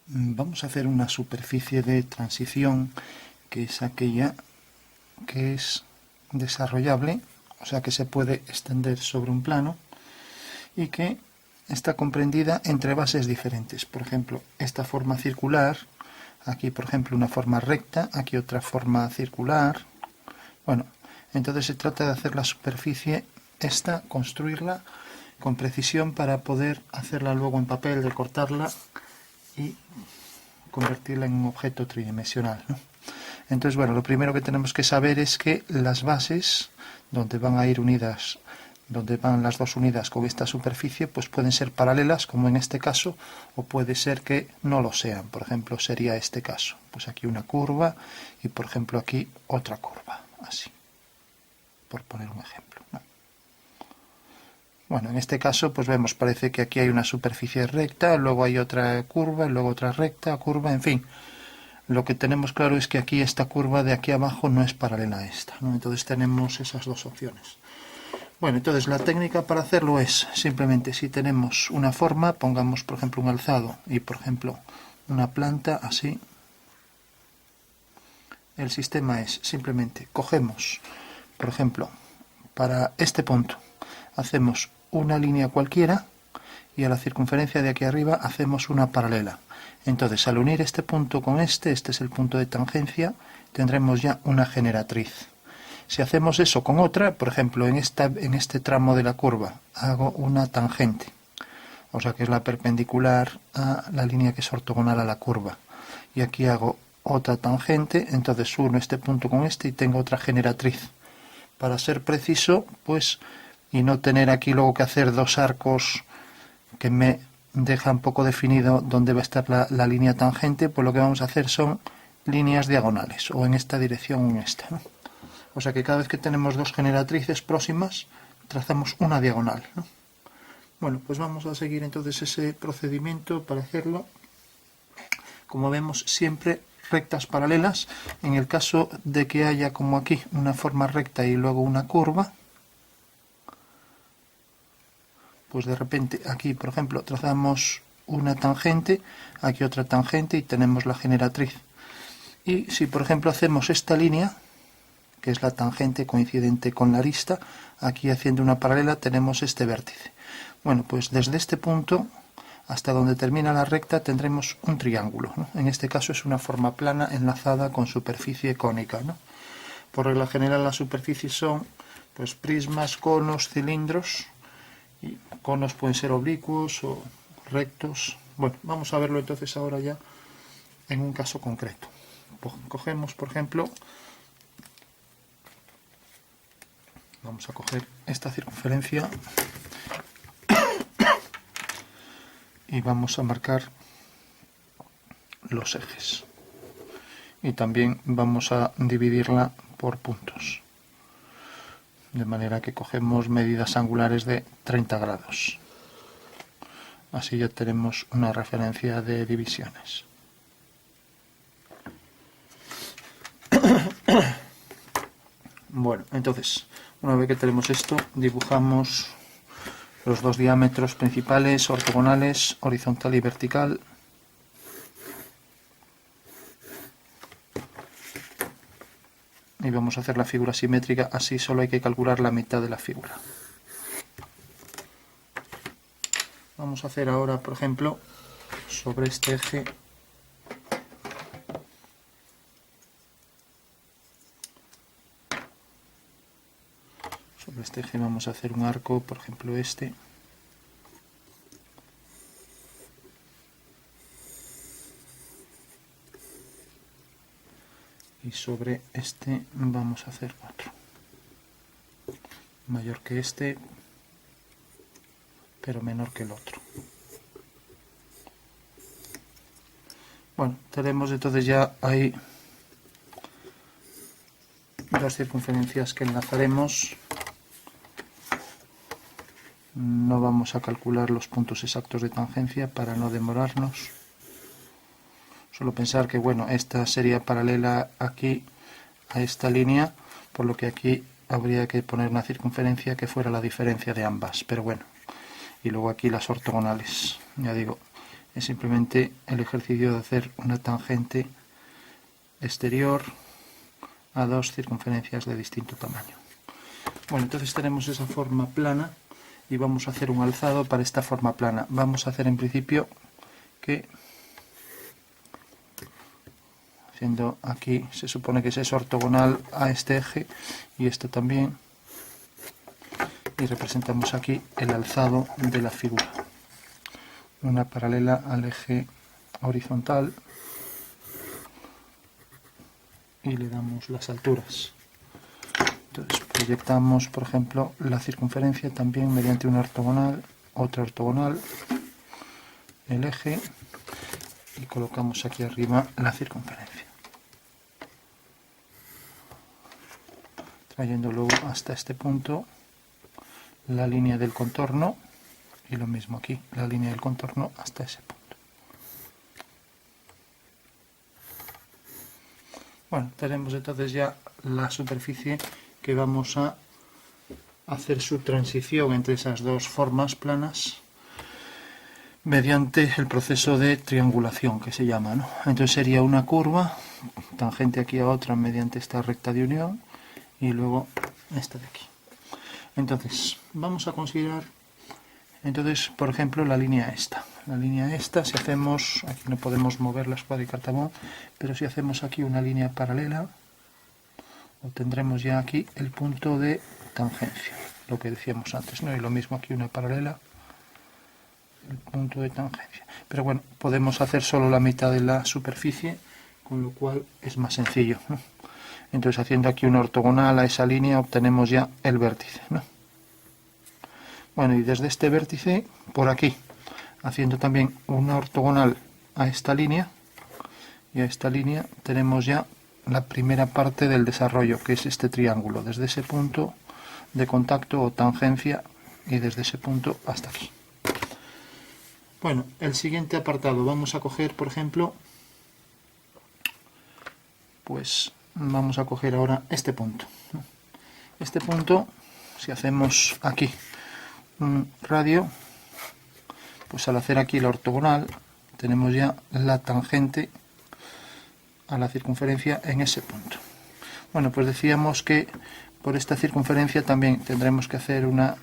Vamos a hacer una superficie de transición, que es aquella que es desarrollable, o sea que se puede extender sobre un plano y que está comprendida entre bases diferentes. Por ejemplo, esta forma circular, aquí por ejemplo una forma recta, aquí otra forma circular. Bueno, entonces se trata de hacer la superficie esta, construirla con precisión para poder hacerla luego en papel, recortarla y convertirla en un objeto tridimensional, ¿no? Entonces, bueno, lo primero que tenemos que saber es que las bases donde van a ir unidas, donde van las dos unidas con esta superficie, pues pueden ser paralelas, como en este caso, o puede ser que no lo sean. Por ejemplo, sería este caso. Pues aquí una curva y, por ejemplo, aquí otra curva, así, por poner un ejemplo, ¿no? Bueno, en este caso, pues vemos, parece que aquí hay una superficie recta, luego hay otra curva, luego otra recta, curva, en fin. Lo que tenemos claro es que aquí esta curva de aquí abajo no es paralela a esta, ¿no? Entonces tenemos esas dos opciones. Bueno, entonces la técnica para hacerlo es simplemente, si tenemos una forma, pongamos por ejemplo un alzado y por ejemplo una planta así. El sistema es simplemente cogemos, por ejemplo, para este punto hacemos una línea cualquiera y a la circunferencia de aquí arriba hacemos una paralela. Entonces, al unir este punto con este es el punto de tangencia, tendremos ya una generatriz. Si hacemos eso con otra, por ejemplo, en este tramo de la curva, hago una tangente, o sea que es la perpendicular a la línea que es ortogonal a la curva. Y aquí hago otra tangente, entonces uno este punto con este y tengo otra generatriz. Para ser preciso, pues, y no tener aquí luego que hacer dos arcos que me dejan poco definido dónde va a estar la línea tangente, pues lo que vamos a hacer son líneas diagonales, o en esta dirección o en esta, ¿no? O sea que cada vez que tenemos dos generatrices próximas, trazamos una diagonal, ¿no? Bueno, pues vamos a seguir entonces ese procedimiento para hacerlo. Como vemos, siempre rectas paralelas. En el caso de que haya, como aquí, una forma recta y luego una curva, pues de repente aquí, por ejemplo, trazamos una tangente, aquí otra tangente y tenemos la generatriz. Y si, por ejemplo, hacemos esta línea, que es la tangente coincidente con la arista, aquí haciendo una paralela tenemos este vértice. Bueno, pues desde este punto hasta donde termina la recta tendremos un triángulo, ¿no? En este caso es una forma plana enlazada con superficie cónica, ¿no? Por regla general las superficies son pues prismas, conos, cilindros, y conos pueden ser oblicuos o rectos. Bueno, vamos a verlo entonces ahora ya en un caso concreto. Cogemos, por ejemplo, vamos a coger esta circunferencia y vamos a marcar los ejes. Y también vamos a dividirla por puntos. De manera que cogemos medidas angulares de 30 grados. Así ya tenemos una referencia de divisiones. Bueno, entonces, una vez que tenemos esto, dibujamos los dos diámetros principales, ortogonales, horizontal y vertical. Y vamos a hacer la figura simétrica, así solo hay que calcular la mitad de la figura. Vamos a hacer ahora, por ejemplo, sobre este eje, vamos a hacer un arco, por ejemplo este. Y sobre este vamos a hacer otro, mayor que este, pero menor que el otro. Bueno, tenemos entonces ya ahí dos circunferencias que enlazaremos. No vamos a calcular los puntos exactos de tangencia para no demorarnos. Solo pensar que, bueno, esta sería paralela aquí a esta línea, por lo que aquí habría que poner una circunferencia que fuera la diferencia de ambas, pero bueno. Y luego aquí las ortogonales. Ya digo, es simplemente el ejercicio de hacer una tangente exterior a dos circunferencias de distinto tamaño. Bueno, entonces tenemos esa forma plana y vamos a hacer un alzado para esta forma plana. Vamos a hacer en principio que, haciendo aquí, se supone que es ortogonal a este eje y esto también, y representamos aquí el alzado de la figura. Una paralela al eje horizontal y le damos las alturas. Entonces proyectamos, por ejemplo, la circunferencia también mediante una ortogonal, otra ortogonal, el eje, y colocamos aquí arriba la circunferencia, trayendo luego hasta este punto la línea del contorno, y lo mismo aquí, la línea del contorno hasta ese punto. Bueno, tenemos entonces ya la superficie que vamos a hacer su transición entre esas dos formas planas mediante el proceso de triangulación que se llama, ¿no? Entonces sería una curva tangente aquí a otra mediante esta recta de unión y luego esta de aquí. Entonces vamos a considerar, entonces, por ejemplo, la línea esta. La línea esta, si hacemos, aquí no podemos mover la escuadra y cartabón, pero si hacemos aquí una línea paralela, obtendremos ya aquí el punto de tangencia, lo que decíamos antes, ¿no? Y lo mismo aquí, una paralela, el punto de tangencia. Pero bueno, podemos hacer solo la mitad de la superficie, con lo cual es más sencillo, ¿no? Entonces, haciendo aquí una ortogonal a esa línea, obtenemos ya el vértice, ¿no? Bueno, y desde este vértice, por aquí, haciendo también una ortogonal a esta línea, y a esta línea tenemos ya la primera parte del desarrollo, que es este triángulo, desde ese punto de contacto o tangencia, y desde ese punto hasta aquí. Bueno, el siguiente apartado, vamos a coger, por ejemplo, pues vamos a coger ahora este punto. Este punto, si hacemos aquí un radio, pues al hacer aquí la ortogonal, tenemos ya la tangente a la circunferencia en ese punto. Bueno, pues decíamos que por esta circunferencia también tendremos que hacer una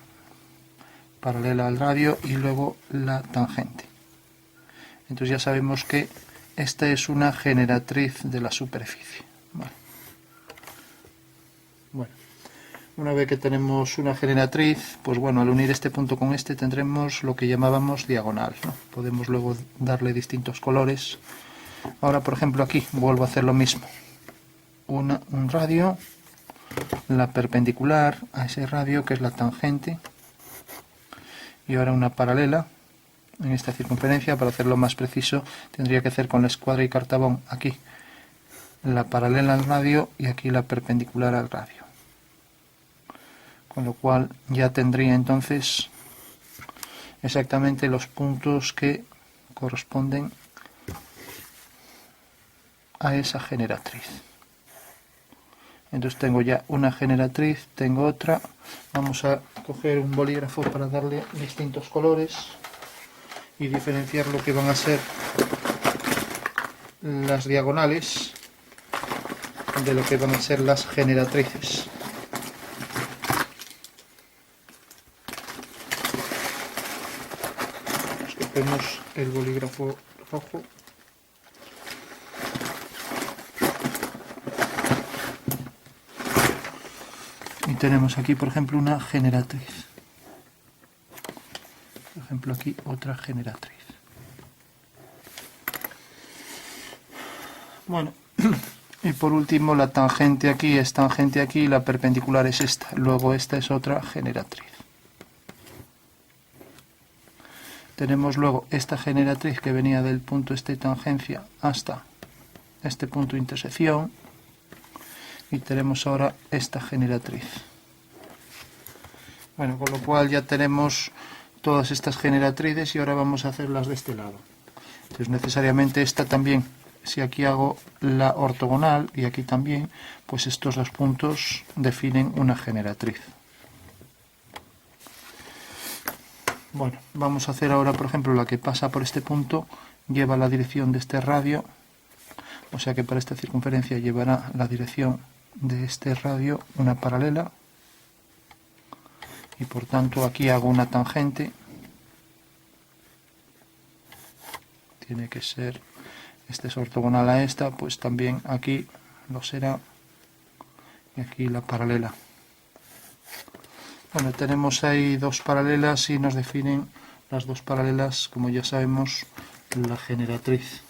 paralela al radio y luego la tangente. Entonces ya sabemos que esta es una generatriz de la superficie. Vale. Bueno, una vez que tenemos una generatriz, pues bueno, al unir este punto con este tendremos lo que llamábamos diagonal, ¿no? Podemos luego darle distintos colores. Ahora, por ejemplo, aquí vuelvo a hacer lo mismo. Un radio, la perpendicular a ese radio, que es la tangente, y ahora una paralela en esta circunferencia. Para hacerlo más preciso, tendría que hacer con la escuadra y cartabón aquí la paralela al radio y aquí la perpendicular al radio. Con lo cual ya tendría entonces exactamente los puntos que corresponden a esa generatriz. Entonces tengo ya una generatriz, tengo otra. Vamos a coger un bolígrafo para darle distintos colores y diferenciar lo que van a ser las diagonales de lo que van a ser las generatrices. Cogemos el bolígrafo rojo . Y tenemos aquí, por ejemplo, una generatriz. Por ejemplo, aquí otra generatriz. Bueno, y por último la tangente aquí es tangente aquí y la perpendicular es esta. Luego esta es otra generatriz. Tenemos luego esta generatriz que venía del punto este tangencia hasta este punto de intersección. Y tenemos ahora esta generatriz. Bueno, con lo cual ya tenemos todas estas generatrices y ahora vamos a hacerlas de este lado. Entonces necesariamente esta también, si aquí hago la ortogonal y aquí también, pues estos dos puntos definen una generatriz. Bueno, vamos a hacer ahora, por ejemplo, la que pasa por este punto lleva la dirección de este radio, o sea que para esta circunferencia llevará la dirección de este radio una paralela, y por tanto aquí hago una tangente, tiene que ser, este es ortogonal a esta, pues también aquí lo será, y aquí la paralela. Bueno, tenemos ahí dos paralelas y nos definen las dos paralelas, como ya sabemos, la generatriz.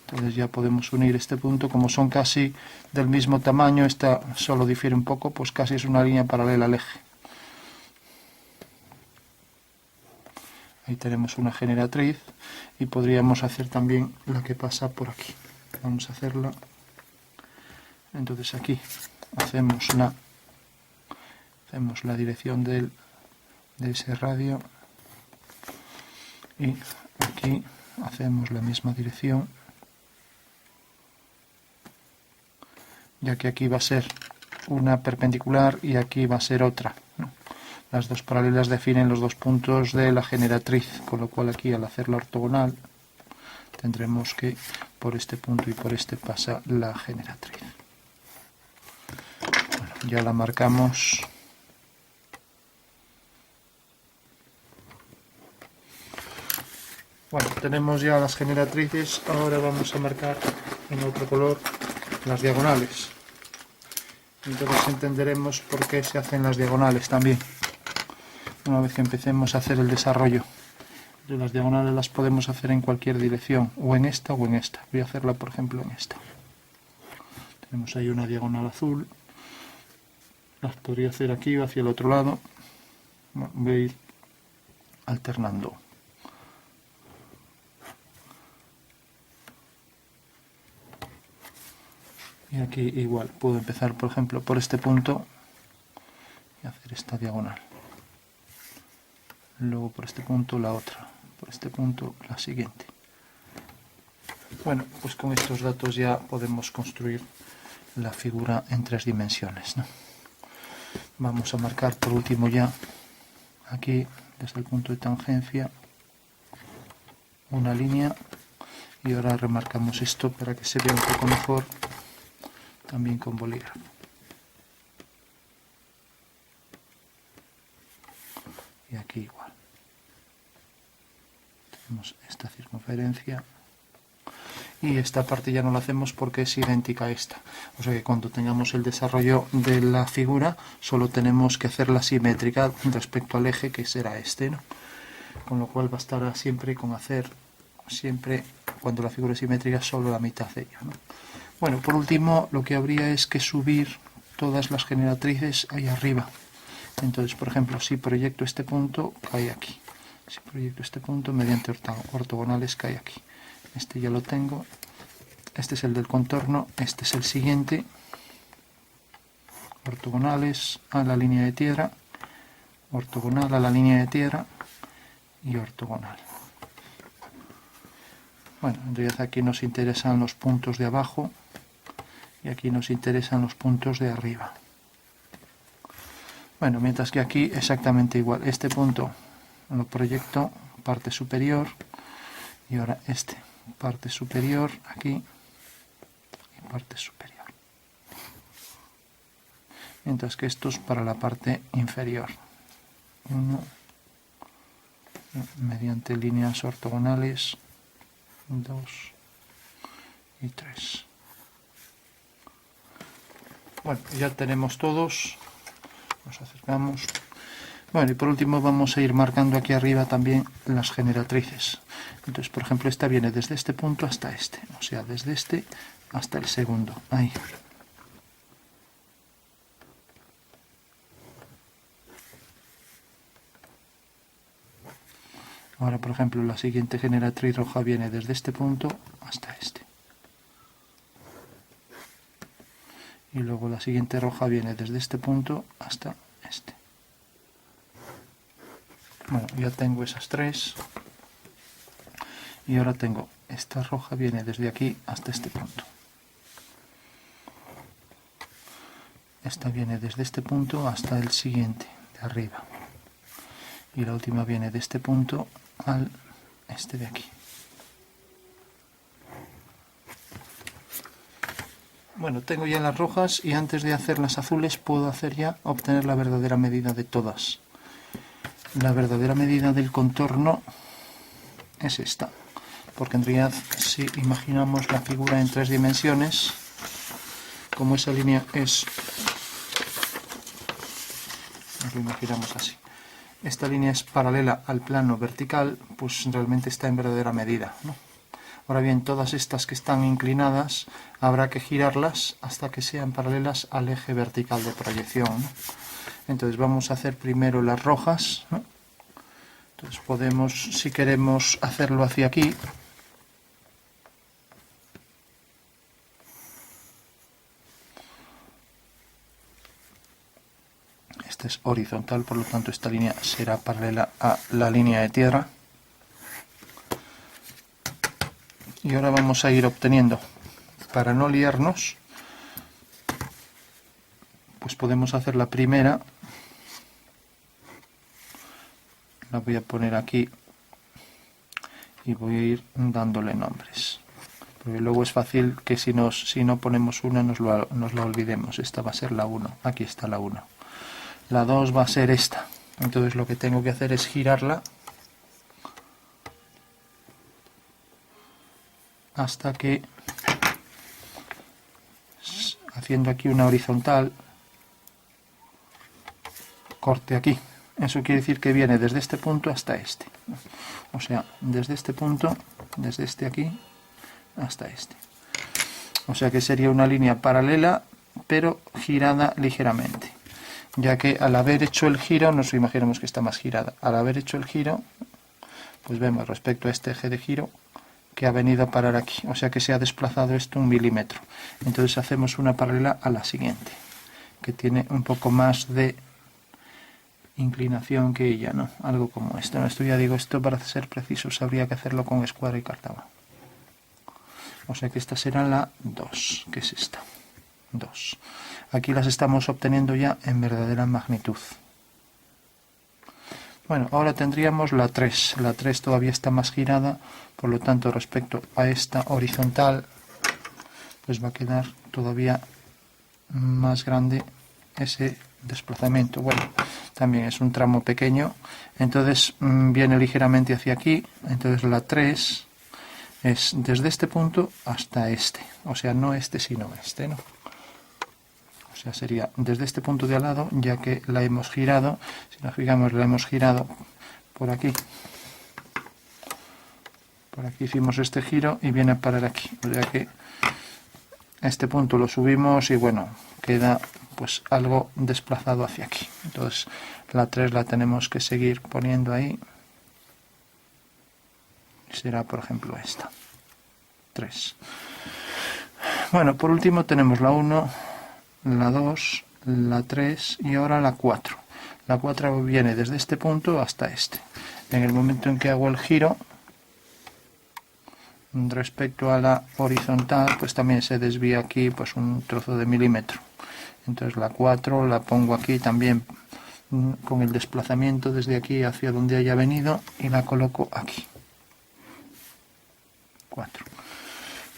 Entonces ya podemos unir este punto, como son casi del mismo tamaño, esta solo difiere un poco, pues casi es una línea paralela al eje. Ahí tenemos una generatriz y podríamos hacer también la que pasa por aquí. Vamos a hacerla. Entonces aquí hacemos la dirección de ese radio y aquí hacemos la misma dirección, ya que aquí va a ser una perpendicular y aquí va a ser otra, ¿no? Las dos paralelas definen los dos puntos de la generatriz, con lo cual aquí al hacer la ortogonal tendremos que por este punto y por este pasa la generatriz. Bueno, ya la marcamos. Bueno, tenemos ya las generatrices, ahora vamos a marcar en otro color las diagonales. Entonces entenderemos por qué se hacen las diagonales también, una vez que empecemos a hacer el desarrollo. Las diagonales las podemos hacer en cualquier dirección, o en esta o en esta. Voy a hacerla, por ejemplo, en esta. Tenemos ahí una diagonal azul. Las podría hacer aquí o hacia el otro lado. Bueno, voy a ir alternando. Y aquí igual, puedo empezar, por ejemplo, por este punto y hacer esta diagonal. Luego por este punto la otra, por este punto la siguiente. Bueno, pues con estos datos ya podemos construir la figura en 3 dimensiones, ¿no? Vamos a marcar por último ya aquí desde el punto de tangencia una línea, y ahora remarcamos esto para que se vea un poco mejor también con bolígrafo. Y aquí igual. Tenemos esta circunferencia. Y esta parte ya no la hacemos porque es idéntica a esta. O sea que cuando tengamos el desarrollo de la figura, solo tenemos que hacerla simétrica respecto al eje, que será este, ¿no? Con lo cual bastará siempre con hacer, siempre cuando la figura es simétrica, solo la mitad de ella, ¿no? Bueno, por último, lo que habría es que subir todas las generatrices ahí arriba. Entonces, por ejemplo, si proyecto este punto, cae aquí. Si proyecto este punto, mediante ortogonales, cae aquí. Este ya lo tengo. Este es el del contorno. Este es el siguiente. Ortogonales a la línea de tierra. Ortogonal a la línea de tierra. Y ortogonal. Bueno, en realidad aquí nos interesan los puntos de abajo. Y aquí nos interesan los puntos de arriba. Bueno, mientras que aquí exactamente igual. Este punto lo proyecto, parte superior. Y ahora este. Parte superior aquí y parte superior, mientras que esto es para la parte inferior. 1 mediante líneas ortogonales, 2 y 3. Bueno, ya tenemos todos, nos acercamos. Bueno, y por último vamos a ir marcando aquí arriba también las generatrices. Entonces, por ejemplo, esta viene desde este punto hasta este, o sea, desde este hasta el segundo, ahí. Ahora, por ejemplo, la siguiente generatriz roja viene desde este punto hasta este. Y luego la siguiente roja viene desde este punto hasta este. Bueno, ya tengo esas 3. Y ahora tengo, esta roja viene desde aquí hasta este punto. Esta viene desde este punto hasta el siguiente, de arriba. Y la última viene de este punto al este de aquí. Bueno, tengo ya las rojas y antes de hacer las azules puedo obtener la verdadera medida de todas. La verdadera medida del contorno es esta, porque en realidad si imaginamos la figura en 3 dimensiones, como esa línea nos lo imaginamos así, esta línea es paralela al plano vertical, pues realmente está en verdadera medida, ¿no? Ahora bien, todas estas que están inclinadas habrá que girarlas hasta que sean paralelas al eje vertical de proyección, ¿no? Entonces vamos a hacer primero las rojas, ¿no? Entonces podemos, si queremos hacerlo hacia aquí, este es horizontal, por lo tanto esta línea será paralela a la línea de tierra. Y ahora vamos a ir obteniendo, para no liarnos, pues podemos hacer la primera, la voy a poner aquí y voy a ir dándole nombres, porque luego es fácil que si no ponemos una nos la olvidemos. Esta va a ser la 1, aquí está la 1, la 2 va a ser esta, entonces lo que tengo que hacer es girarla hasta que, haciendo aquí una horizontal, corte aquí. Eso quiere decir que viene desde este punto hasta este, o sea, desde este punto, desde este aquí hasta este, o sea que sería una línea paralela pero girada ligeramente, ya que al haber hecho el giro, nos imaginamos que está más girada, al haber hecho el giro, pues vemos respecto a este eje de giro que ha venido a parar aquí, o sea que se ha desplazado esto 1 milímetro. Entonces hacemos una paralela a la siguiente, que tiene un poco más de inclinación que ella, ¿no? Algo como esto. Esto ya digo, esto para ser precisos habría que hacerlo con escuadra y cartaba. O sea que esta será la 2, que es esta. 2. Aquí las estamos obteniendo ya en verdadera magnitud. Bueno, ahora tendríamos la 3. La 3 todavía está más girada, por lo tanto respecto a esta horizontal, pues va a quedar todavía más grande ese desplazamiento. Bueno, también es un tramo pequeño, entonces viene ligeramente hacia aquí, entonces la 3 es desde este punto hasta este, o sea, no este sino este, ¿no? O sea, sería desde este punto de al lado, ya que la hemos girado, si nos fijamos la hemos girado por aquí hicimos este giro y viene a parar aquí, o sea que este punto lo subimos y bueno, queda pues algo desplazado hacia aquí. Entonces la 3 la tenemos que seguir poniendo ahí, será por ejemplo esta 3. Bueno, por último tenemos la 1, la 2, la 3 y ahora la 4. La 4 viene desde este punto hasta este. En el momento en que hago el giro respecto a la horizontal, pues también se desvía aquí pues un trozo de milímetro. Entonces la 4 la pongo aquí también con el desplazamiento desde aquí hacia donde haya venido y la coloco aquí. 4.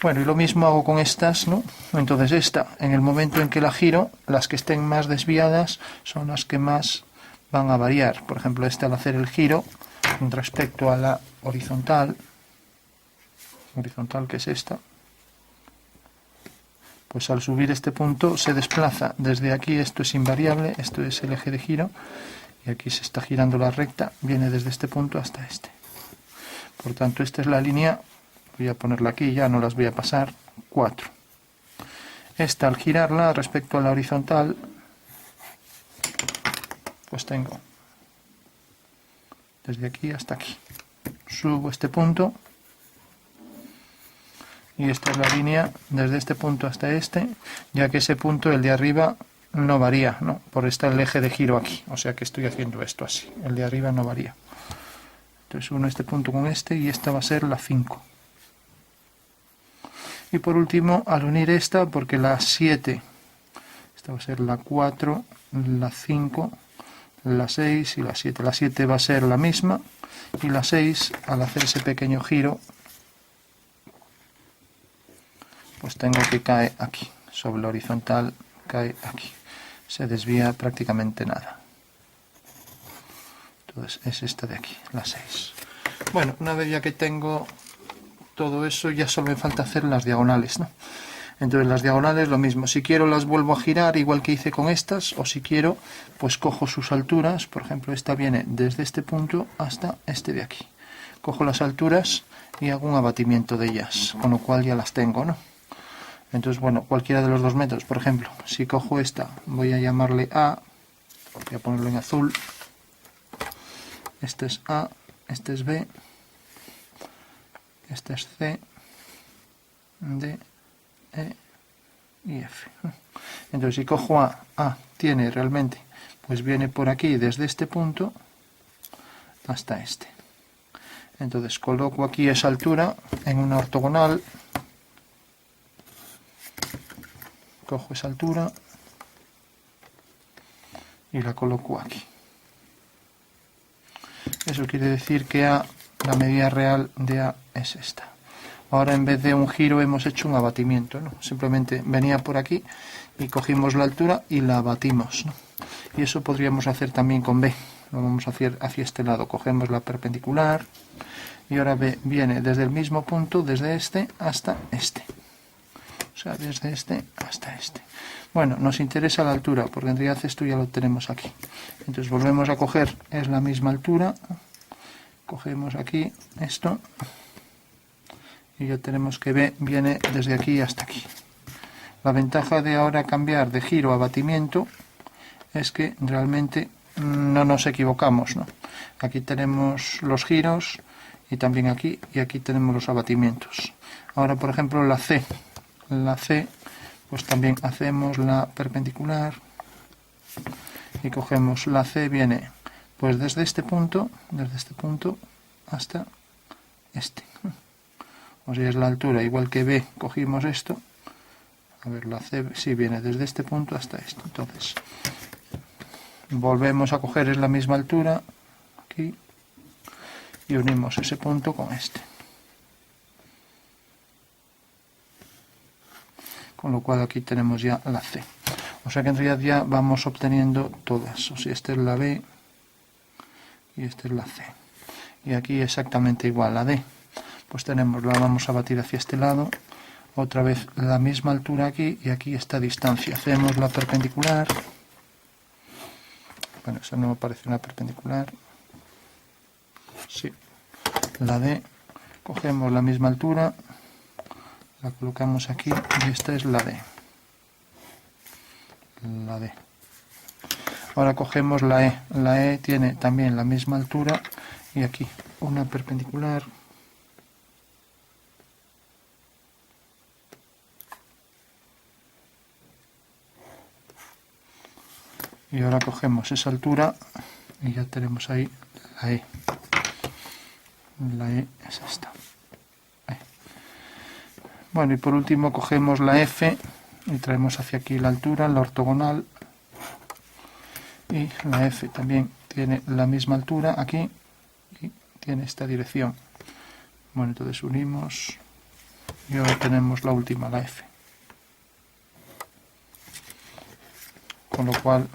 Bueno, y lo mismo hago con estas, ¿no? Entonces esta, en el momento en que la giro, las que estén más desviadas son las que más van a variar. Por ejemplo, esta al hacer el giro respecto a la horizontal que es esta, pues al subir este punto se desplaza desde aquí, esto es invariable, esto es el eje de giro, y aquí se está girando la recta, viene desde este punto hasta este. Por tanto, esta es la línea, voy a ponerla aquí, ya no las voy a pasar, 4. Esta al girarla respecto a la horizontal, pues tengo desde aquí hasta aquí. Subo este punto y esta es la línea desde este punto hasta este, ya que ese punto, el de arriba, no varía, ¿no? Por estar el eje de giro aquí, o sea que estoy haciendo esto así, el de arriba no varía. Entonces uno este punto con este y esta va a ser la 5. Y por último, al unir esta, porque la 7, esta va a ser la 4, la 5, la 6 y la 7. La 7 va a ser la misma y la 6, al hacer ese pequeño giro, pues tengo que caer aquí, sobre la horizontal cae aquí, se desvía prácticamente nada. Entonces es esta de aquí, la 6. Bueno, una vez ya que tengo todo eso, ya solo me falta hacer las diagonales, ¿no? Entonces las diagonales lo mismo, si quiero las vuelvo a girar igual que hice con estas, o si quiero pues cojo sus alturas. Por ejemplo, esta viene desde este punto hasta este de aquí, cojo las alturas y hago un abatimiento de ellas, con lo cual ya las tengo, ¿no? Entonces, bueno, cualquiera de los dos métodos. Por ejemplo, si cojo esta, voy a llamarle A, voy a ponerlo en azul, este es A, este es B, este es C, D, E y F. Entonces, si cojo A tiene realmente, pues viene por aquí desde este punto hasta este. Entonces coloco aquí esa altura en una ortogonal, cojo esa altura y la coloco aquí. Eso quiere decir que la medida real de A es esta. Ahora, en vez de un giro, hemos hecho un abatimiento, ¿no? Simplemente venía por aquí y cogimos la altura y la abatimos, ¿no? Y eso podríamos hacer también con B. Lo vamos a hacer hacia este lado. Cogemos la perpendicular y ahora B viene desde el mismo punto, desde este hasta este. O sea, desde este hasta este. Bueno, nos interesa la altura, porque en realidad esto ya lo tenemos aquí. Entonces volvemos a coger, es la misma altura. Cogemos aquí esto. Y ya tenemos que B viene desde aquí hasta aquí. La ventaja de ahora cambiar de giro a abatimiento es que realmente no nos equivocamos, ¿no? Aquí tenemos los giros y también aquí, y aquí tenemos los abatimientos. Ahora, por ejemplo, la C, pues también hacemos la perpendicular y cogemos la C, viene pues desde este punto hasta este. O sea, es la altura, igual que B, cogimos esto. A ver, la C sí viene desde este punto hasta esto. Entonces, volvemos a coger, es la misma altura, aquí, y unimos ese punto con este. Con lo cual aquí tenemos ya la C. O sea que en realidad ya vamos obteniendo todas. O sea, esta es la B y esta es la C. Y aquí exactamente igual, la D. Pues tenemos, la vamos a batir hacia este lado, otra vez la misma altura aquí y aquí esta distancia. Hacemos la perpendicular, bueno, eso no me parece una perpendicular, sí, la D, cogemos la misma altura, la colocamos aquí y esta es la D. Ahora cogemos la E tiene también la misma altura y aquí una perpendicular. Y ahora cogemos esa altura y ya tenemos ahí la E. La E es esta. Ahí. Bueno, y por último cogemos la F y traemos hacia aquí la altura, la ortogonal. Y la F también tiene la misma altura aquí y tiene esta dirección. Bueno, entonces unimos y ahora tenemos la última, la F. Con lo cual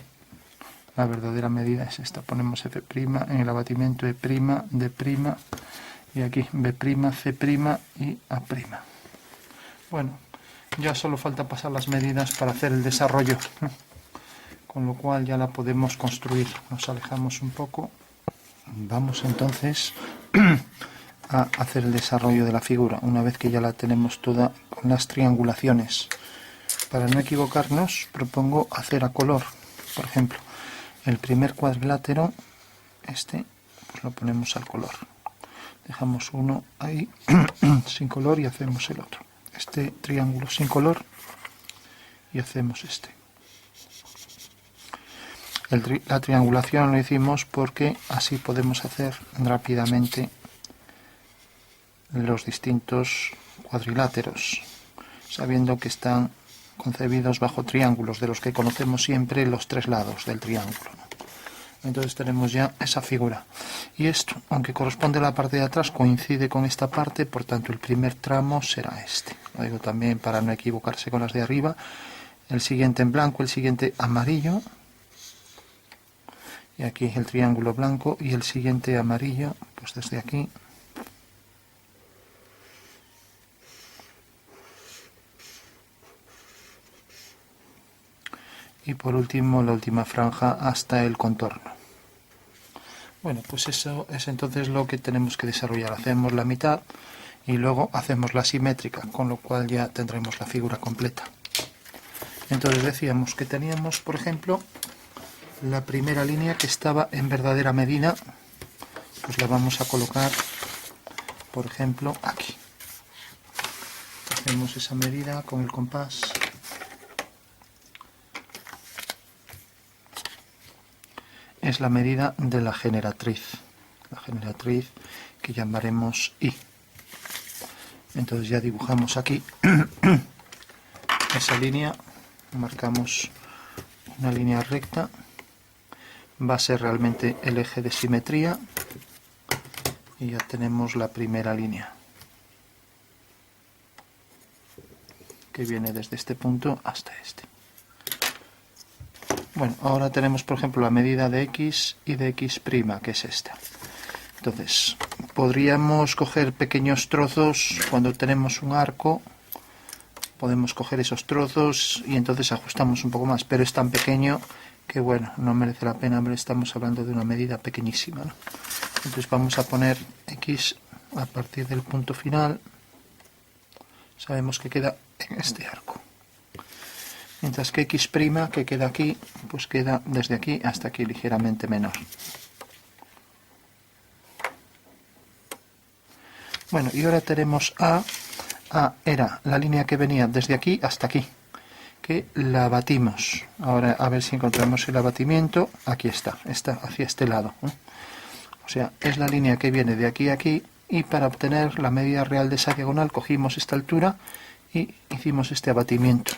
la verdadera medida es esta. Ponemos F' en el abatimiento E', D' y aquí B', C' y A'. Bueno, ya solo falta pasar las medidas para hacer el desarrollo, ¿no? Con lo cual ya la podemos construir. Nos alejamos un poco. Vamos entonces a hacer el desarrollo de la figura, una vez que ya la tenemos toda con las triangulaciones. Para no equivocarnos, propongo hacer a color. Por ejemplo, el primer cuadrilátero, este, pues lo ponemos al color. Dejamos uno ahí sin color y hacemos el otro. Este triángulo sin color y hacemos este. La triangulación lo hicimos porque así podemos hacer rápidamente los distintos cuadriláteros, sabiendo que están concebidos bajo triángulos, de los que conocemos siempre los tres lados del triángulo, ¿no? Entonces tenemos ya esa figura. Y esto, aunque corresponde a la parte de atrás, coincide con esta parte, por tanto el primer tramo será este. Lo digo también para no equivocarse con las de arriba. El siguiente en blanco, el siguiente amarillo. Y aquí el triángulo blanco y el siguiente amarillo, pues desde aquí. Y por último la última franja hasta el contorno. Bueno, pues eso es entonces lo que tenemos que desarrollar. Hacemos la mitad y luego hacemos la simétrica, con lo cual ya tendremos la figura completa. Entonces decíamos que teníamos, por ejemplo, la primera línea que estaba en verdadera medida, pues la vamos a colocar, por ejemplo, aquí. Hacemos esa medida con el compás. Es la medida de la generatriz que llamaremos I. Entonces ya dibujamos aquí esa línea, marcamos una línea recta, va a ser realmente el eje de simetría y ya tenemos la primera línea que viene desde este punto hasta este. Bueno, ahora tenemos por ejemplo la medida de x y de x', que es esta. Entonces, podríamos coger pequeños trozos cuando tenemos un arco, podemos coger esos trozos y entonces ajustamos un poco más, pero es tan pequeño que bueno, no merece la pena, estamos hablando de una medida pequeñísima, ¿no? Entonces vamos a poner x a partir del punto final, sabemos que queda en este arco. Mientras que x', que queda aquí, pues queda desde aquí hasta aquí ligeramente menor. Bueno, y ahora tenemos A. A era la línea que venía desde aquí hasta aquí, que la batimos. Ahora a ver si encontramos el abatimiento. Aquí está hacia este lado, ¿eh? O sea, es la línea que viene de aquí a aquí, y para obtener la medida real de esa diagonal cogimos esta altura y hicimos este abatimiento.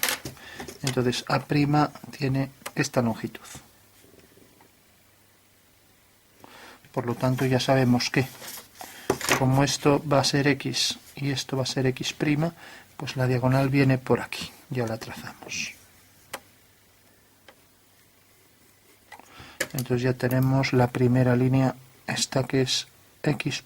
Entonces A' tiene esta longitud. Por lo tanto ya sabemos que como esto va a ser x y esto va a ser x', pues la diagonal viene por aquí. Ya la trazamos. Entonces ya tenemos la primera línea, esta que es x'.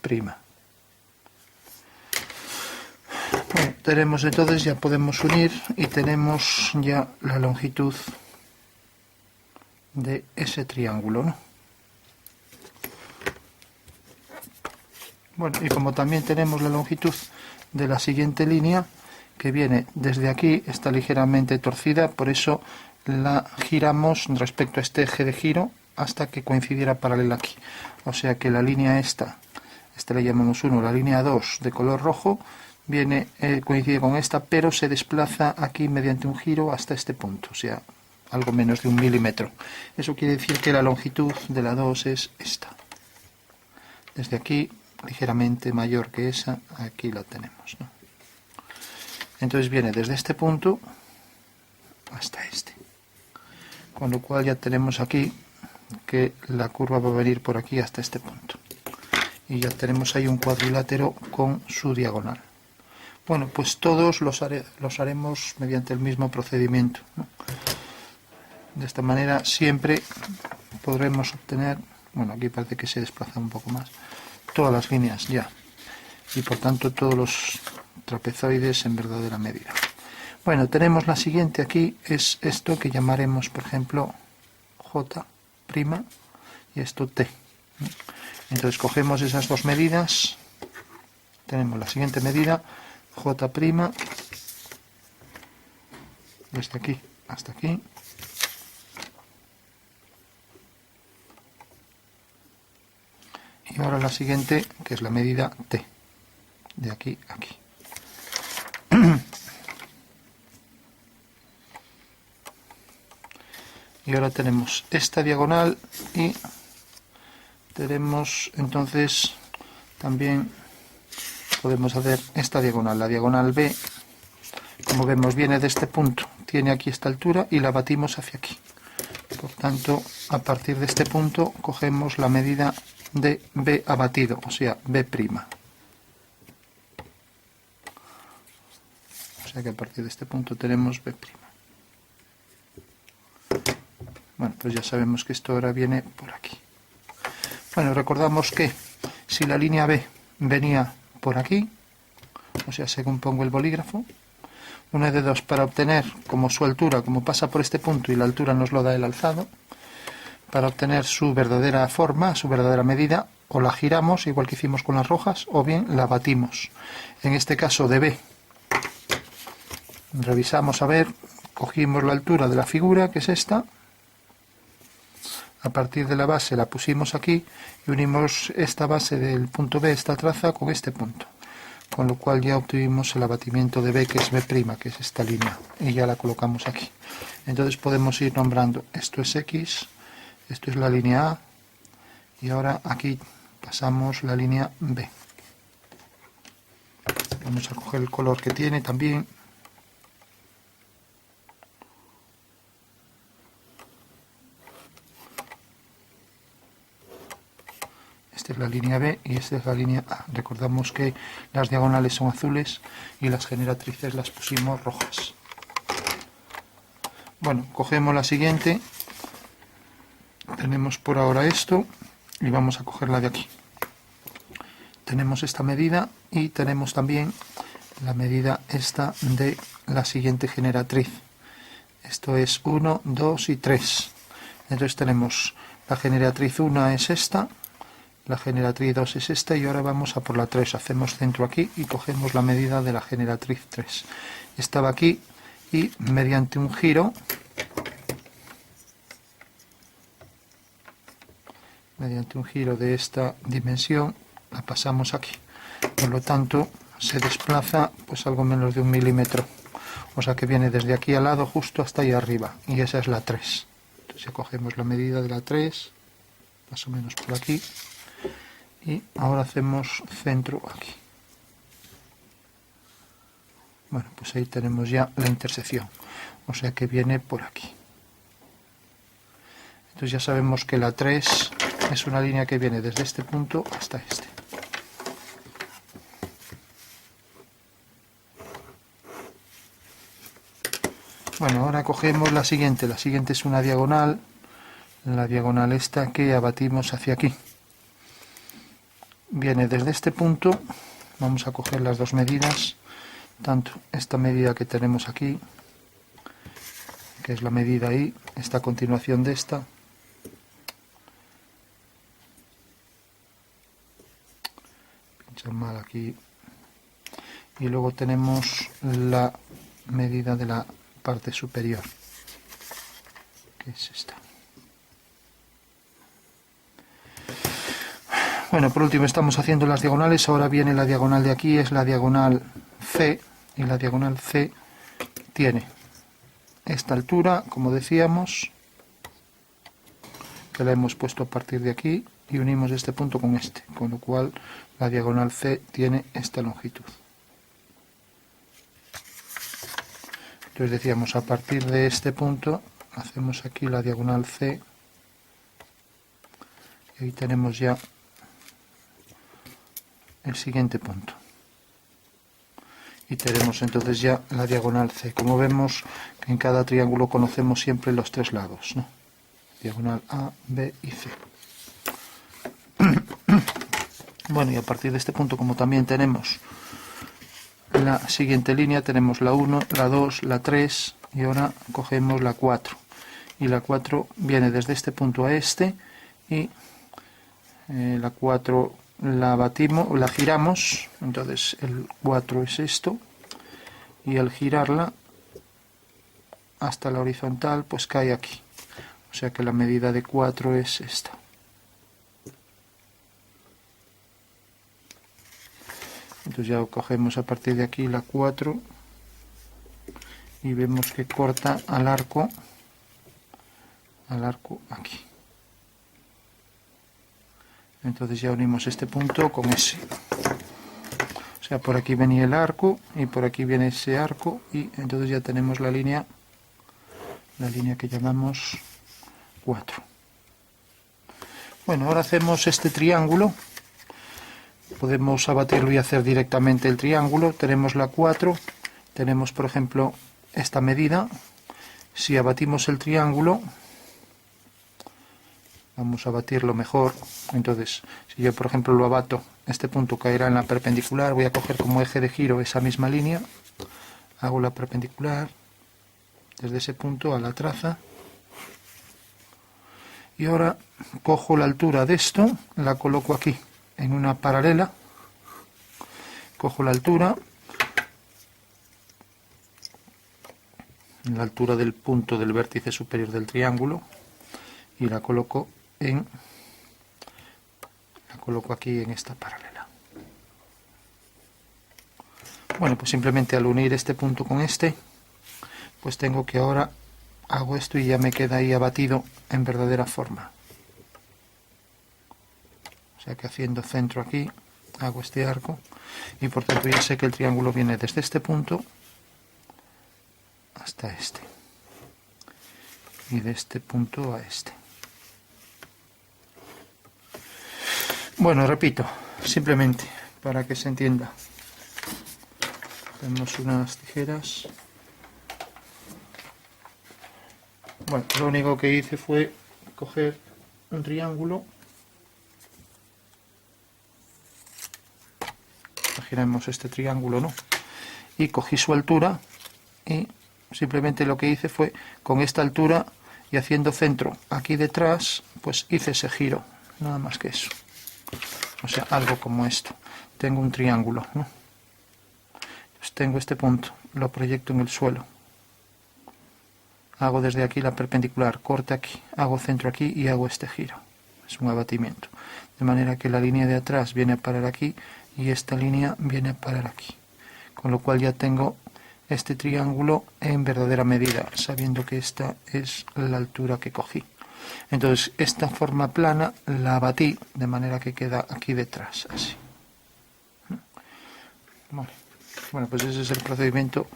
Bueno, tenemos entonces, ya podemos unir y tenemos ya la longitud de ese triángulo, ¿no? Bueno, y como también tenemos la longitud de la siguiente línea, que viene desde aquí, está ligeramente torcida, por eso la giramos respecto a este eje de giro hasta que coincidiera paralela aquí. O sea que la línea esta le llamamos 1, la línea 2 de color rojo, coincide con esta, pero se desplaza aquí mediante un giro hasta este punto, o sea, algo menos de 1 milímetro. Eso quiere decir que la longitud de la 2 es esta. Desde aquí, ligeramente mayor que esa, aquí la tenemos, ¿no? Entonces viene desde este punto hasta este. Con lo cual ya tenemos aquí que la curva va a venir por aquí hasta este punto. Y ya tenemos ahí un cuadrilátero con su diagonal. Bueno, pues todos los haremos mediante el mismo procedimiento, ¿no? De esta manera siempre podremos obtener, bueno, aquí parece que se desplaza un poco más, todas las líneas ya, y por tanto todos los trapezoides en verdadera medida. Bueno, tenemos la siguiente aquí, es esto que llamaremos, por ejemplo, J' y esto T. Entonces cogemos esas dos medidas, tenemos la siguiente medida, J', desde aquí hasta aquí, y ahora la siguiente, que es la medida T, de aquí a aquí. Y ahora tenemos esta diagonal y tenemos entonces también podemos hacer esta diagonal, la diagonal B, como vemos viene de este punto, tiene aquí esta altura y la batimos hacia aquí. Por tanto, a partir de este punto cogemos la medida de B abatido, o sea, B'. O sea que a partir de este punto tenemos B'. Bueno, pues ya sabemos que esto ahora viene por aquí. Bueno, recordamos que si la línea B venía por aquí, o sea, según pongo el bolígrafo, una de dos, para obtener como su altura, como pasa por este punto y la altura nos lo da el alzado, para obtener su verdadera forma, su verdadera medida, o la giramos, igual que hicimos con las rojas, o bien la batimos. En este caso de B, revisamos a ver, cogimos la altura de la figura, que es esta, a partir de la base la pusimos aquí y unimos esta base del punto B, esta traza, con este punto. Con lo cual ya obtuvimos el abatimiento de B, que es B', que es esta línea, y ya la colocamos aquí. Entonces podemos ir nombrando, esto es X, esto es la línea A, y ahora aquí pasamos la línea B. Vamos a coger el color que tiene también. Esta es la línea B y esta es la línea A. Recordamos que las diagonales son azules y las generatrices las pusimos rojas. Bueno, cogemos la siguiente. Tenemos por ahora esto y vamos a coger la de aquí. Tenemos esta medida y tenemos también la medida esta de la siguiente generatriz. Esto es 1, 2 y 3. Entonces tenemos la generatriz 1 es esta, la generatriz 2 es esta y ahora vamos a por la 3. Hacemos centro aquí y cogemos la medida de la generatriz 3. Estaba aquí y mediante un giro, de esta dimensión, la pasamos aquí. Por lo tanto, se desplaza pues algo menos de 1 milímetro. O sea que viene desde aquí al lado justo hasta ahí arriba. Y esa es la 3. Entonces ya cogemos la medida de la 3, más o menos por aquí. Y ahora hacemos centro aquí. Bueno, pues ahí tenemos ya la intersección. O sea que viene por aquí. Entonces ya sabemos que la 3 es una línea que viene desde este punto hasta este. Bueno, ahora cogemos la siguiente. La siguiente es una diagonal. La diagonal esta que abatimos hacia aquí. Viene desde este punto. Vamos a coger las dos medidas. Tanto esta medida que tenemos aquí, que es la medida ahí, esta continuación de esta. Pinchar mal aquí. Y luego tenemos la medida de la parte superior, que es esta. Bueno, por último estamos haciendo las diagonales. Ahora viene la diagonal de aquí, es la diagonal C, y la diagonal C tiene esta altura, como decíamos, que la hemos puesto a partir de aquí, y unimos este punto con este, con lo cual la diagonal C tiene esta longitud. Entonces decíamos, a partir de este punto hacemos aquí la diagonal C y ahí tenemos ya el siguiente punto. Y tenemos entonces ya la diagonal C. Como vemos que en cada triángulo conocemos siempre los tres lados, ¿no? Diagonal A, B y C. Bueno, y a partir de este punto, como también tenemos la siguiente línea, tenemos la 1, la 2, la 3 y ahora cogemos la 4. Y la 4 viene desde este punto a este y la 4 la batimos, la giramos, entonces el 4 es esto y al girarla hasta la horizontal pues cae aquí. O sea que la medida de 4 es esta. Entonces ya cogemos a partir de aquí la 4 y vemos que corta al arco aquí. Entonces ya unimos este punto con ese. O sea, por aquí venía el arco y por aquí viene ese arco y entonces ya tenemos la línea que llamamos 4. Bueno, ahora hacemos este triángulo. Podemos abatirlo y hacer directamente el triángulo. Tenemos la 4, tenemos por ejemplo esta medida. Si abatimos el triángulo, vamos a batirlo mejor. Entonces, si yo por ejemplo lo abato, este punto caerá en la perpendicular. Voy a coger como eje de giro esa misma línea, hago la perpendicular desde ese punto a la traza. Y ahora cojo la altura de esto, la coloco aquí en una paralela, cojo la altura del punto del vértice superior del triángulo y la coloco aquí en esta paralela. Bueno, pues simplemente al unir este punto con este, pues tengo que ahora hago esto y ya me queda ahí abatido en verdadera forma. O sea que haciendo centro aquí, hago este arco y por tanto ya sé que el triángulo viene desde este punto hasta este y de este punto a este. Bueno, repito, simplemente para que se entienda. Tenemos unas tijeras. Bueno, lo único que hice fue coger un triángulo. Imaginemos este triángulo, ¿no? Y cogí su altura y simplemente lo que hice fue con esta altura y haciendo centro aquí detrás, pues hice ese giro, nada más que eso. O sea, algo como esto. Tengo un triángulo, ¿no? Entonces tengo este punto, lo proyecto en el suelo. Hago desde aquí la perpendicular, corte aquí, hago centro aquí y hago este giro. Es un abatimiento. De manera que la línea de atrás viene a parar aquí y esta línea viene a parar aquí. Con lo cual ya tengo este triángulo en verdadera medida, sabiendo que esta es la altura que cogí. Entonces esta forma plana la abatí de manera que queda aquí detrás, así. Vale. Bueno, pues ese es el procedimiento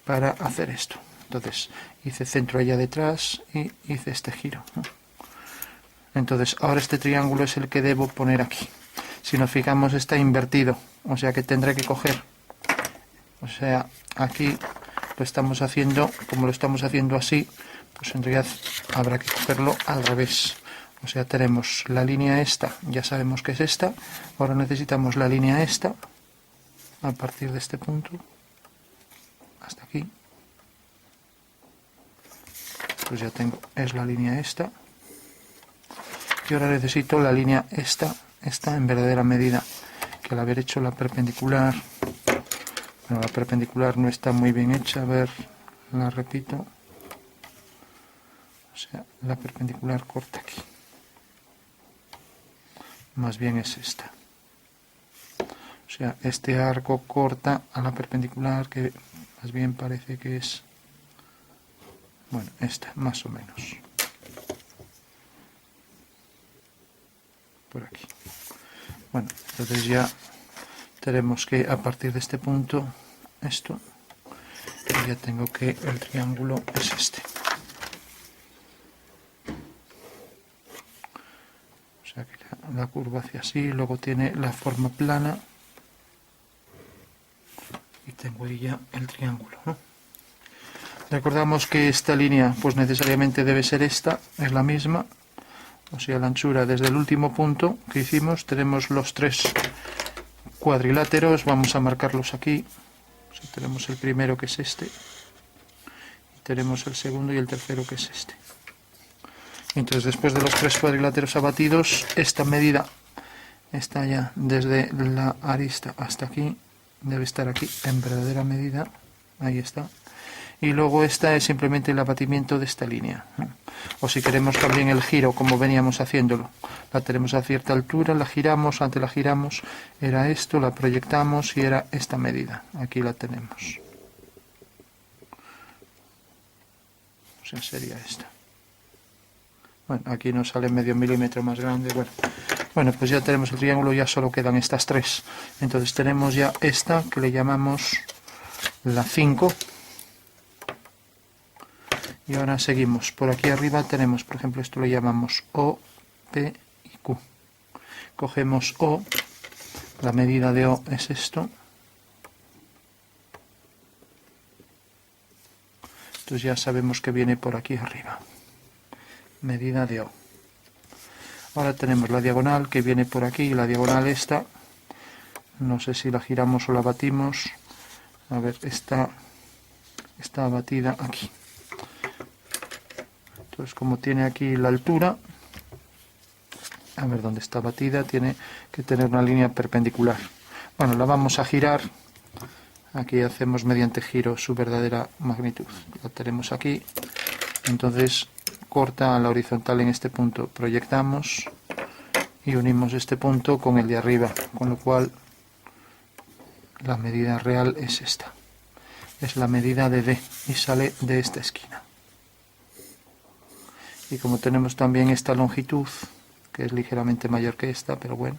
para hacer esto. Entonces hice centro allá detrás y hice este giro, ¿no? Entonces ahora este triángulo es el que debo poner aquí. Si nos fijamos está invertido, o sea que tendré que coger, o sea, aquí lo estamos haciendo, como lo estamos haciendo así, pues en realidad habrá que cogerlo al revés. O sea, tenemos la línea esta, ya sabemos que es esta, ahora necesitamos la línea esta, a partir de este punto, hasta aquí. Pues ya tengo, es la línea esta. Y ahora necesito la línea esta en verdadera medida, que al haber hecho la perpendicular, bueno, la perpendicular no está muy bien hecha, a ver, la repito. O sea, la perpendicular corta aquí. Más bien es esta. O sea, este arco corta a la perpendicular, que más bien parece que es, bueno, esta, más o menos. Por aquí. Bueno, entonces ya tenemos que a partir de este punto, esto, y ya tengo que el triángulo es este. O sea que la curva hacia así, luego tiene la forma plana y tengo ahí ya el triángulo, ¿no? Recordamos que esta línea pues necesariamente debe ser esta, es la misma, o sea la anchura desde el último punto que hicimos, tenemos los tres cuadriláteros, vamos a marcarlos aquí. O sea, tenemos el primero que es este, y tenemos el segundo y el tercero que es este. Entonces después de los tres cuadriláteros abatidos, esta medida está ya desde la arista hasta aquí, debe estar aquí en verdadera medida, ahí está. Y luego esta es simplemente el abatimiento de esta línea, ¿no? O si queremos también el giro, como veníamos haciéndolo, la tenemos a cierta altura, la giramos, antes la giramos, era esto, la proyectamos y era esta medida, aquí la tenemos. O sea, sería esta. Bueno, aquí nos sale medio milímetro más grande, bueno, pues ya tenemos el triángulo, ya solo quedan estas tres. Entonces tenemos ya esta, que le llamamos la 5, Y ahora seguimos. Por aquí arriba tenemos, por ejemplo, esto lo llamamos O, P y Q. Cogemos O, la medida de O es esto. Entonces ya sabemos que viene por aquí arriba. Medida de O. Ahora tenemos la diagonal que viene por aquí, y la diagonal esta, no sé si la giramos o la batimos. A ver, está batida aquí. Entonces, como tiene aquí la altura, a ver dónde está batida, tiene que tener una línea perpendicular. Bueno, la vamos a girar. Aquí hacemos mediante giro su verdadera magnitud. La tenemos aquí. Entonces, corta a la horizontal en este punto. Proyectamos y unimos este punto con el de arriba, con lo cual la medida real es esta. Es la medida de D y sale de esta esquina. Y como tenemos también esta longitud, que es ligeramente mayor que esta, pero bueno,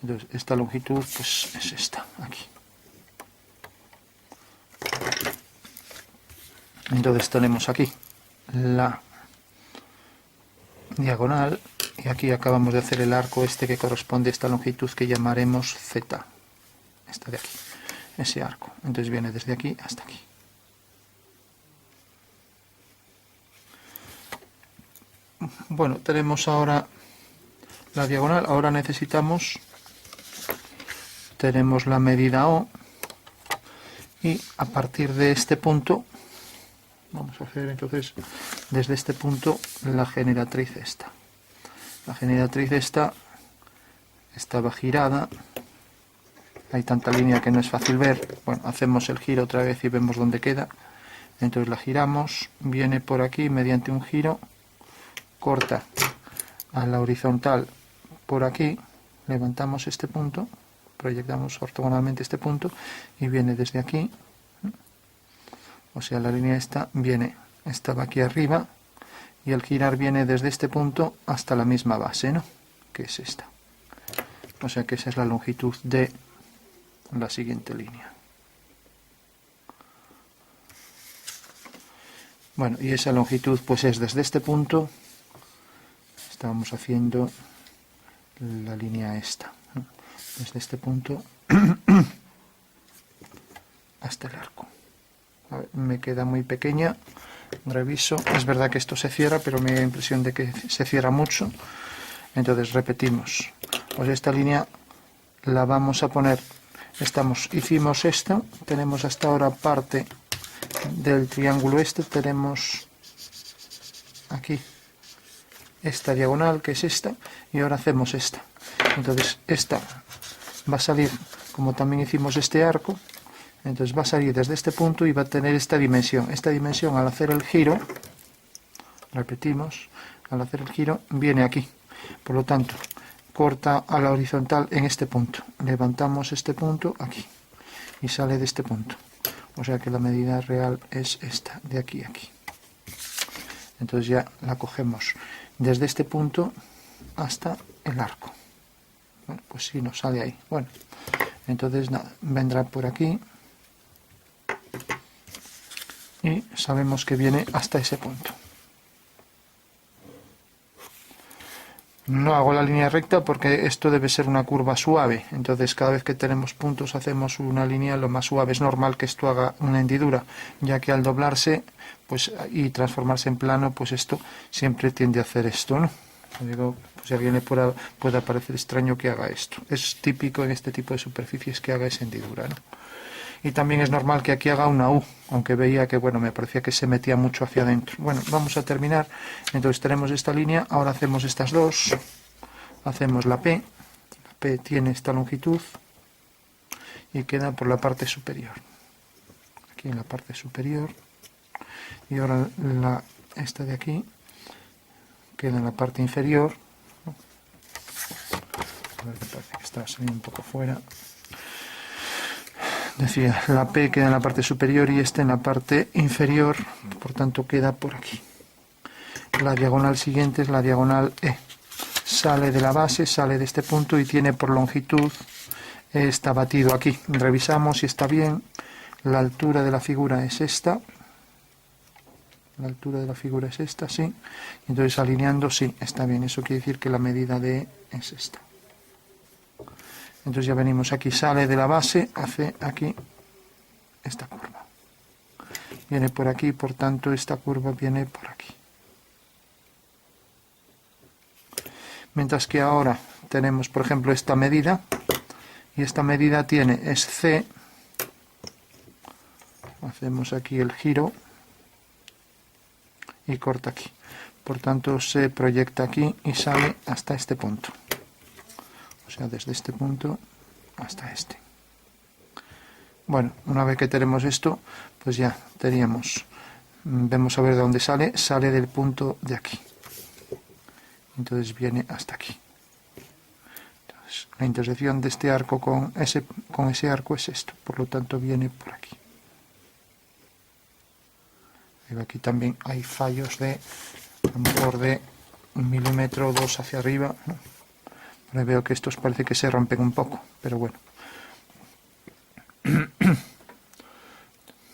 entonces esta longitud pues es esta, aquí. Entonces tenemos aquí la diagonal y aquí acabamos de hacer el arco este que corresponde a esta longitud que llamaremos Z, esta de aquí, ese arco. Entonces viene desde aquí hasta aquí. Bueno, tenemos ahora la diagonal. Ahora tenemos la medida O, y a partir de este punto vamos a hacer entonces desde este punto la generatriz esta. La generatriz esta estaba girada, hay tanta línea que no es fácil ver. Bueno, hacemos el giro otra vez y vemos dónde queda. Entonces la giramos, viene por aquí mediante un giro, corta a la horizontal por aquí, levantamos este punto, proyectamos ortogonalmente este punto y viene desde aquí. O sea, la línea esta estaba aquí arriba, y al girar viene desde este punto hasta la misma base, ¿no? Que es esta. O sea que esa es la longitud de la siguiente línea. Bueno, y esa longitud pues es desde este punto, estábamos haciendo la línea esta, ¿no? Desde este punto hasta el arco. A ver, me queda muy pequeña, reviso, es verdad que esto se cierra, pero me da la impresión de que se cierra mucho. Entonces repetimos, pues esta línea la vamos a poner, hicimos esto, tenemos hasta ahora parte del triángulo este, tenemos aquí esta diagonal que es esta, y ahora hacemos esta. Entonces esta va a salir, como también hicimos este arco, entonces va a salir desde este punto y va a tener esta dimensión. Esta dimensión, al hacer el giro, repetimos, al hacer el giro viene aquí. Por lo tanto, corta a la horizontal en este punto. Levantamos este punto aquí y sale de este punto. O sea que la medida real es esta, de aquí a aquí. Entonces ya la cogemos desde este punto hasta el arco. Bueno, pues sí, nos sale ahí. Bueno, entonces nada, vendrá por aquí. Y sabemos que viene hasta ese punto. No hago la línea recta porque esto debe ser una curva suave. Entonces cada vez que tenemos puntos hacemos una línea lo más suave. Es normal que esto haga una hendidura, ya que al doblarse pues, y transformarse en plano, pues esto siempre tiende a hacer esto, ¿no? Digo, pues si a alguien le puede parecer extraño que haga esto. Es típico en este tipo de superficies que haga esa hendidura, ¿no? Y también es normal que aquí haga una U, aunque veía que, bueno, me parecía que se metía mucho hacia adentro. Bueno, vamos a terminar. Entonces tenemos esta línea, ahora hacemos estas dos. Hacemos la P tiene esta longitud y queda por la parte superior. Aquí en la parte superior. Y ahora esta de aquí queda en la parte inferior. A ver, me parece que está saliendo un poco fuera. Decía, la P queda en la parte superior y esta en la parte inferior, por tanto queda por aquí. La diagonal siguiente es la diagonal E. Sale de la base, sale de este punto y tiene por longitud, está batido aquí. Revisamos si está bien. La altura de la figura es esta. La altura de la figura es esta, sí. Entonces alineando, sí, está bien. Eso quiere decir que la medida de E es esta. Entonces ya venimos aquí, sale de la base, hace aquí esta curva. Viene por aquí, por tanto esta curva viene por aquí. Mientras que ahora tenemos, por ejemplo, esta medida, y esta medida es C. Hacemos aquí el giro y corta aquí. Por tanto, se proyecta aquí y sale hasta este punto. O sea, desde este punto hasta este. Bueno, una vez que tenemos esto, pues ya teníamos, vemos a ver de dónde sale, sale del punto de aquí. Entonces viene hasta aquí. Entonces, la intersección de este arco con ese arco es esto, por lo tanto viene por aquí. Aquí también hay fallos de, a lo mejor de 1 milímetro o 2 hacia arriba, ¿no? Ahora veo que estos parece que se rompen un poco, pero bueno. Entonces,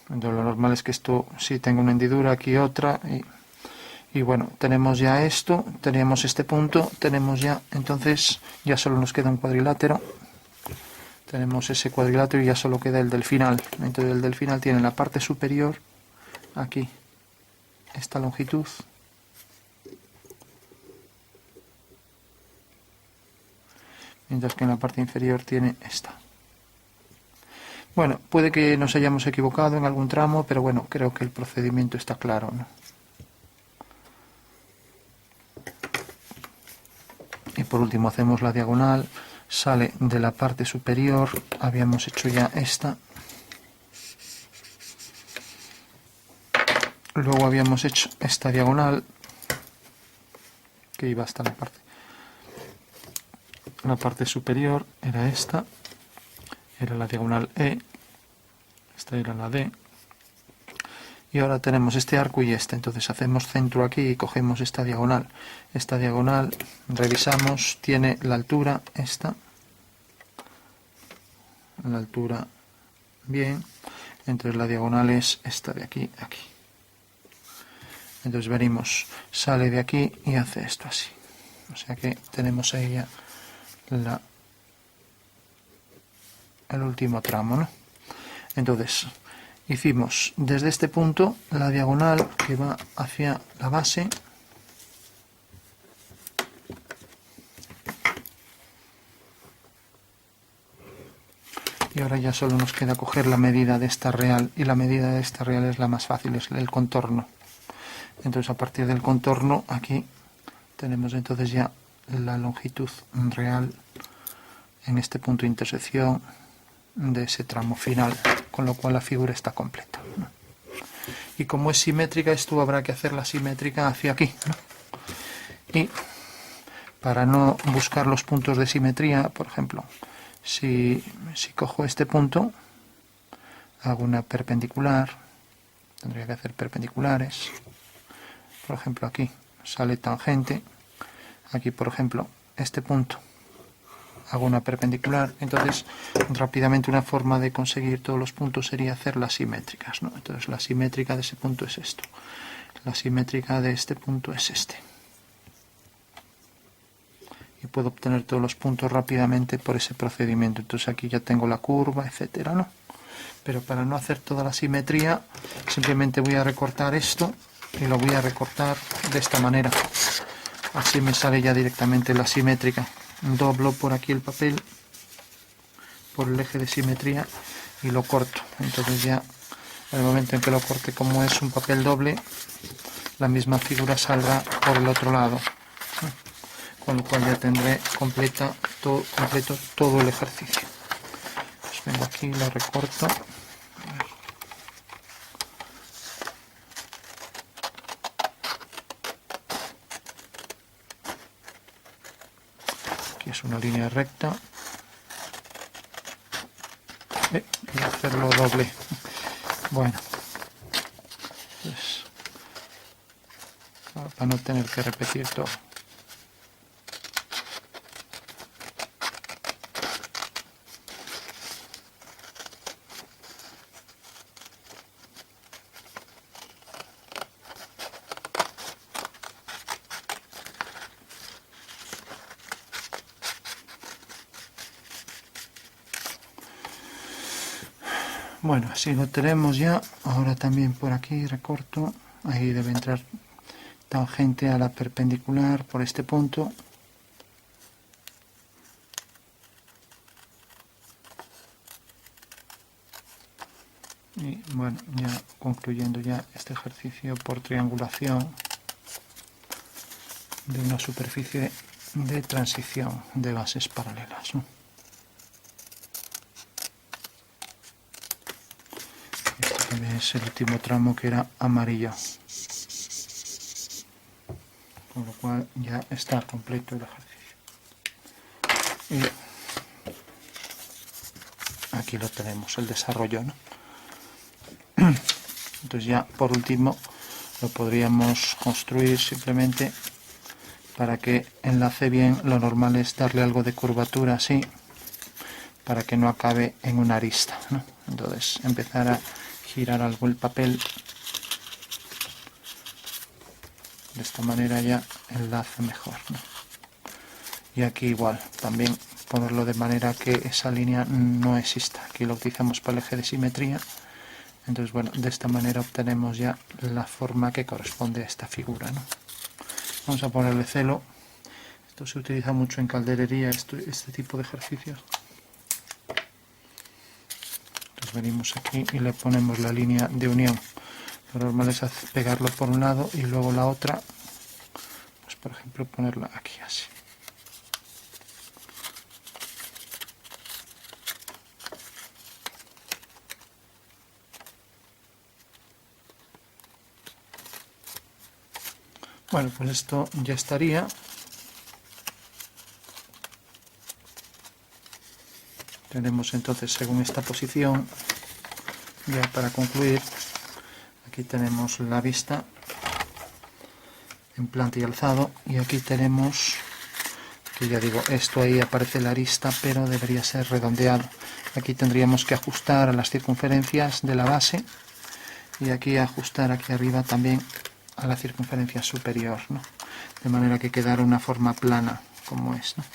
lo normal es que esto sí tenga una hendidura, aquí otra, y bueno, tenemos ya esto, teníamos este punto, tenemos ya, entonces ya solo nos queda un cuadrilátero. Tenemos ese cuadrilátero y ya solo queda el del final. Entonces el del final tiene la parte superior, aquí, esta longitud. Mientras que en la parte inferior tiene esta. Bueno, puede que nos hayamos equivocado en algún tramo, pero bueno, creo que el procedimiento está claro, ¿no? Y por último hacemos la diagonal, sale de la parte superior, habíamos hecho ya esta. Luego habíamos hecho esta diagonal, que iba hasta la parte superior, era esta, era la diagonal E, esta era la D. Y ahora tenemos este arco y este, entonces hacemos centro aquí y cogemos esta diagonal. Esta diagonal, revisamos, tiene la altura, esta, la altura bien, entonces la diagonal es esta de aquí, aquí. Entonces venimos, sale de aquí y hace esto así. O sea que tenemos ahí ya el último tramo, ¿no? Entonces, hicimos desde este punto la diagonal que va hacia la base. Y ahora ya solo nos queda coger la medida de esta real, y la medida de esta real es la más fácil, es el contorno. Entonces a partir del contorno aquí tenemos entonces ya la longitud real en este punto de intersección de ese tramo final, con lo cual la figura está completa, ¿no? Y como es simétrica, esto habrá que hacerla simétrica hacia aquí, ¿no? Y para no buscar los puntos de simetría, por ejemplo, si cojo este punto, hago una perpendicular, tendría que hacer perpendiculares. Por ejemplo, aquí sale tangente, aquí por ejemplo este punto, hago una perpendicular. Entonces rápidamente una forma de conseguir todos los puntos sería hacerlas simétricas, ¿no? Entonces la simétrica de ese punto es esto, la simétrica de este punto es este, y puedo obtener todos los puntos rápidamente por ese procedimiento. Entonces aquí ya tengo la curva, etcétera, ¿no? Pero para no hacer toda la simetría, simplemente voy a recortar esto y lo voy a recortar de esta manera. Así me sale ya directamente la simétrica. Doblo por aquí el papel, por el eje de simetría, y lo corto. Entonces ya, en el momento en que lo corte, como es un papel doble, la misma figura saldrá por el otro lado. Con lo cual ya tendré completo todo el ejercicio. Pues vengo aquí, lo recorto. Aquí es una línea recta. Y hacerlo doble. Bueno, pues para no tener que repetir todo. Bueno, así lo tenemos ya. Ahora también por aquí recorto. Ahí debe entrar tangente a la perpendicular por este punto. Y bueno, ya concluyendo ya este ejercicio por triangulación de una superficie de transición de bases paralelas, ¿no? Este también es el último tramo, que era amarillo, con lo cual ya está completo el ejercicio. Y aquí lo tenemos, el desarrollo, ¿no? Entonces ya por último lo podríamos construir simplemente para que enlace bien. Lo normal es darle algo de curvatura así, para que no acabe en una arista, ¿no? Entonces empezar a girar algo el papel, de esta manera ya enlace mejor, ¿no? Y aquí igual, también ponerlo de manera que esa línea no exista. Aquí lo utilizamos para el eje de simetría. Entonces bueno, de esta manera obtenemos ya la forma que corresponde a esta figura, ¿no? Vamos a ponerle celo. Esto se utiliza mucho en calderería, este tipo de ejercicios. Entonces venimos aquí y le ponemos la línea de unión. Lo normal es pegarlo por un lado y luego la otra, pues por ejemplo ponerla aquí así. Bueno, pues esto ya estaría. Tenemos entonces, según esta posición, ya para concluir, aquí tenemos la vista en planta y alzado, y aquí tenemos, que ya digo, esto ahí aparece la arista, pero debería ser redondeado. Aquí tendríamos que ajustar a las circunferencias de la base, y aquí ajustar aquí arriba también a la circunferencia superior, ¿no? De manera que quedara una forma plana, como es, ¿no?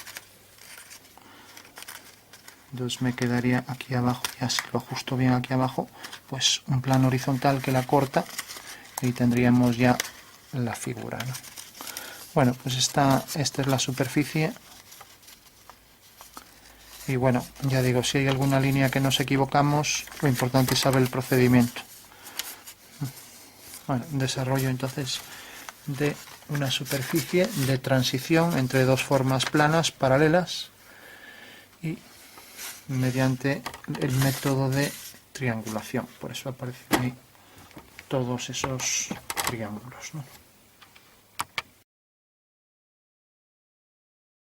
Entonces me quedaría aquí abajo, ya si lo ajusto bien aquí abajo, pues un plano horizontal que la corta, y tendríamos ya la figura, ¿no? Bueno, pues esta es la superficie. Y bueno, ya digo, si hay alguna línea que nos equivocamos, lo importante es saber el procedimiento. Bueno, desarrollo entonces de una superficie de transición entre dos formas planas paralelas, y mediante el método de triangulación. Por eso aparecen ahí todos esos triángulos, ¿no?